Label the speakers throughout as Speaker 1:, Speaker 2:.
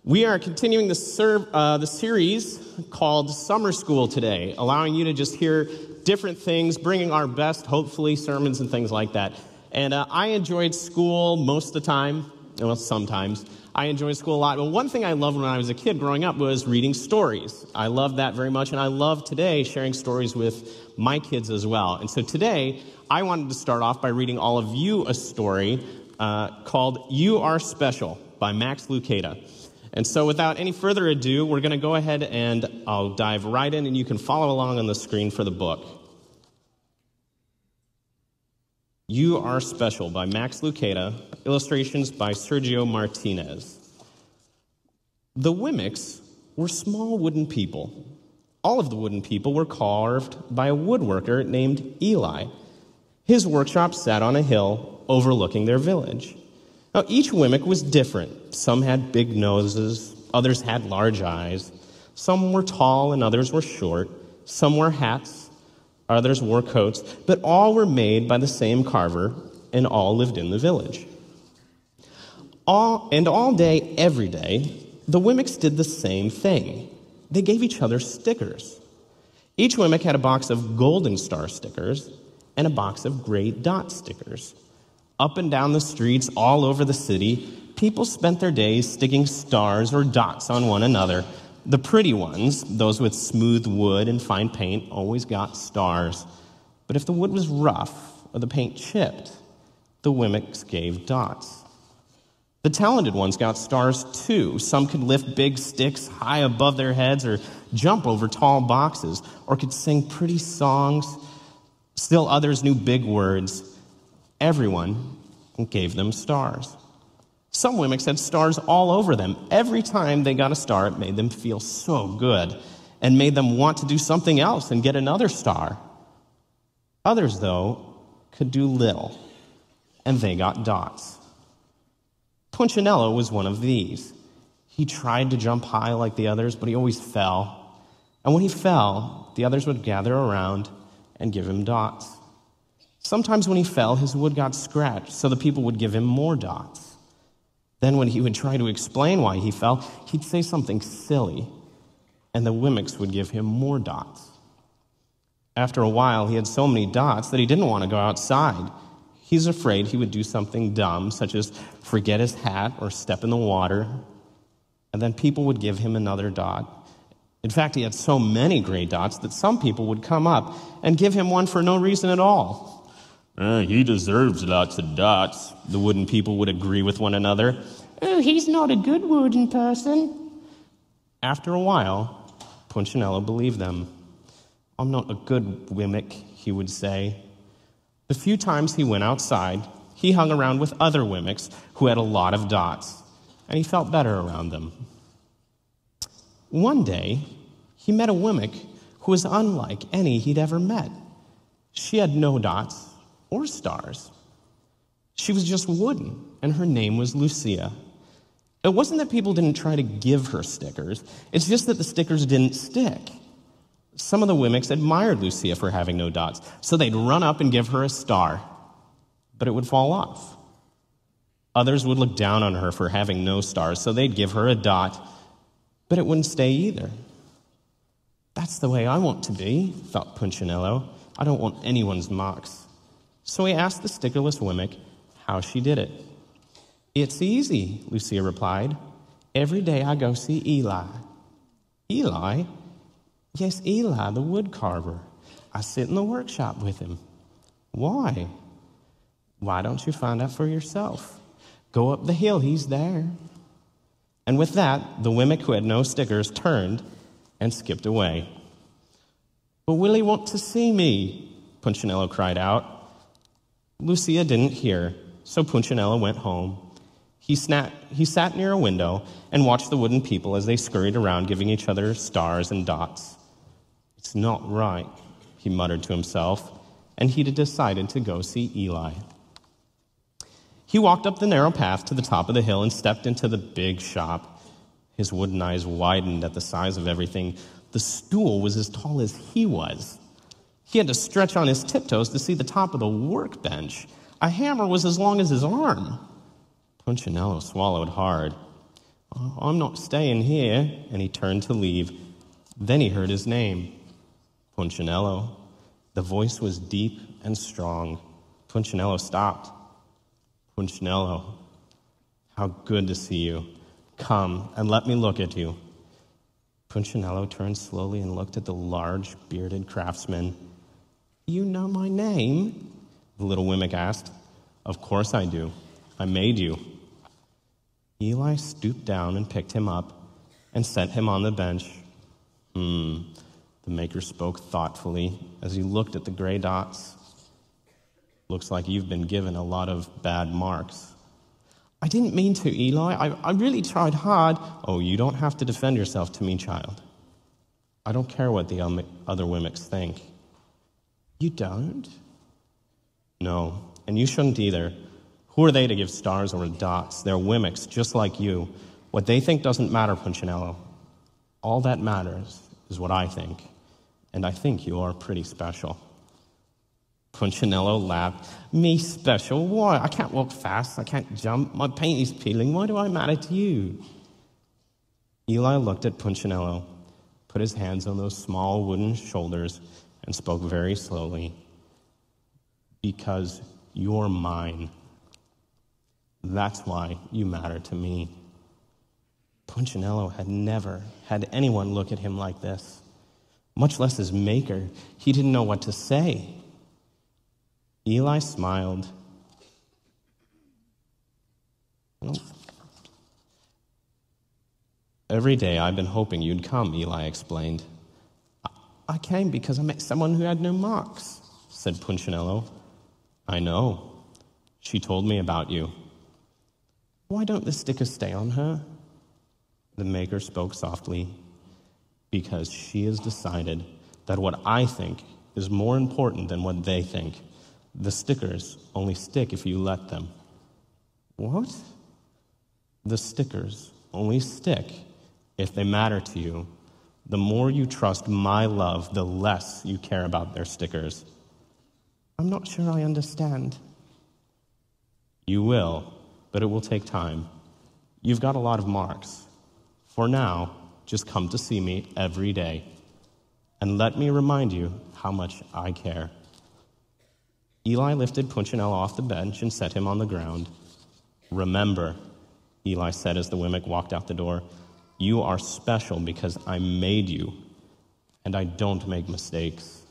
Speaker 1: We are continuing the series called Summer School today, allowing you to just hear different things, bringing our best, hopefully, sermons and things like that. And I enjoyed school most of the time, well, sometimes. I enjoyed school a lot. But one thing I loved when I was a kid growing up was reading stories. I loved that very much, and I love today sharing stories with my kids as well. And so today, I wanted to start off by reading all of you a story called You Are Special by Max Lucado. And so without any further ado, we're going to go ahead and I'll dive right in, and you can follow along on the screen for the book. You Are Special by Max Lucado, illustrations by Sergio Martinez. The Wimmicks were small wooden people. All of the wooden people were carved by a woodworker named Eli. His workshop sat on a hill overlooking their village. Now, each Wimmick was different. Some had big noses, others had large eyes. Some were tall and others were short. Some wore hats, others wore coats, but all were made by the same carver, and all lived in the village. All day, every day, the Wimmicks did the same thing. They gave each other stickers. Each Wimmick had a box of golden star stickers and a box of gray dot stickers. Up and down the streets all over the city, people spent their days sticking stars or dots on one another. The pretty ones, those with smooth wood and fine paint, always got stars. But if the wood was rough or the paint chipped, the Wimmicks gave dots. The talented ones got stars too. Some could lift big sticks high above their heads or jump over tall boxes or could sing pretty songs. Still others knew big words. Everyone gave them stars. Some Wimmicks had stars all over them. Every time they got a star, it made them feel so good and made them want to do something else and get another star. Others, though, could do little, and they got dots. Punchinello was one of these. He tried to jump high like the others, but he always fell. And when he fell, the others would gather around and give him dots. Sometimes when he fell, his wood got scratched, so the people would give him more dots. Then when he would try to explain why he fell, he'd say something silly, and the Wimmicks would give him more dots. After a while, he had so many dots that he didn't want to go outside. He's afraid he would do something dumb, such as forget his hat or step in the water, and then people would give him another dot. In fact, he had so many gray dots that some people would come up and give him one for no reason at all. He deserves lots of dots, the wooden people would agree with one another. He's not a good wooden person. After a while, Punchinello believed them. I'm not a good Wimmick, he would say. The few times he went outside, he hung around with other Wimmicks who had a lot of dots, and he felt better around them. One day, he met a Wimmick who was unlike any he'd ever met. She had no dots or stars. She was just wooden, and her name was Lucia. It wasn't that people didn't try to give her stickers. It's just that the stickers didn't stick. Some of the Wimmicks admired Lucia for having no dots, so they'd run up and give her a star, but it would fall off. Others would look down on her for having no stars, so they'd give her a dot, but it wouldn't stay either. That's the way I want to be, thought Punchinello. I don't want anyone's marks. So he asked the stickerless Wimmick how she did it. It's easy, Lucia replied. Every day I go see Eli. Eli? Yes, Eli, the wood carver. I sit in the workshop with him. Why? Why don't you find out for yourself? Go up the hill, he's there. And with that, the Wimmick who had no stickers turned and skipped away. But will he want to see me? Punchinello cried out. Lucia didn't hear, so Punchinello went home. He sat near a window and watched the wooden people as they scurried around giving each other stars and dots. It's not right, he muttered to himself, and he decided to go see Eli. He walked up the narrow path to the top of the hill and stepped into the big shop. His wooden eyes widened at the size of everything. The stool was as tall as he was. He had to stretch on his tiptoes to see the top of the workbench. A hammer was as long as his arm. Punchinello swallowed hard. "Oh, I'm not staying here," and he turned to leave. Then he heard his name, Punchinello. The voice was deep and strong. Punchinello stopped. "Punchinello, how good to see you. Come and let me look at you." Punchinello turned slowly and looked at the large, bearded craftsman. "You know my name?" the little Wemmick asked. "Of course I do. I made you." Eli stooped down and picked him up and set him on the bench. The maker spoke thoughtfully as he looked at the gray dots. "Looks like you've been given a lot of bad marks." "I didn't mean to, Eli. I really tried hard." "Oh, you don't have to defend yourself to me, child. I don't care what the other Wimmicks think." "You don't?" "No, and you shouldn't either. Who are they to give stars or dots? They're Wimmicks, just like you. What they think doesn't matter, Punchinello. All that matters is what I think, and I think you are pretty special." Punchinello laughed. "Me special? Why? I can't walk fast. I can't jump. My paint is peeling. Why do I matter to you?" Eli looked at Punchinello, put his hands on those small wooden shoulders, and spoke very slowly. "Because you're mine. That's why you matter to me." Punchinello had never had anyone look at him like this, much less his maker. He didn't know what to say. Eli smiled. "Every day I've been hoping you'd come," Eli explained. I came because I met someone who had no marks," said Punchinello. "I know. She told me about you." "Why don't the stickers stay on her?" The maker spoke softly. "Because she has decided that what I think is more important than what they think. The stickers only stick if you let them." "What?" "The stickers only stick if they matter to you. The more you trust my love, the less you care about their stickers." "I'm not sure I understand." "You will, but it will take time. You've got a lot of marks. For now, just come to see me every day. And let me remind you how much I care." Eli lifted Punchinello off the bench and set him on the ground. "Remember," Eli said as the Wemmick walked out the door, "you are special because I made you, and I don't make mistakes."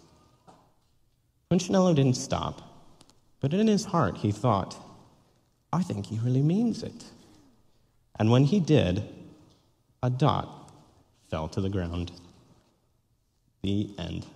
Speaker 1: Punchinello didn't stop, but in his heart he thought, "I think he really means it." And when he did, a dot fell to the ground. The end.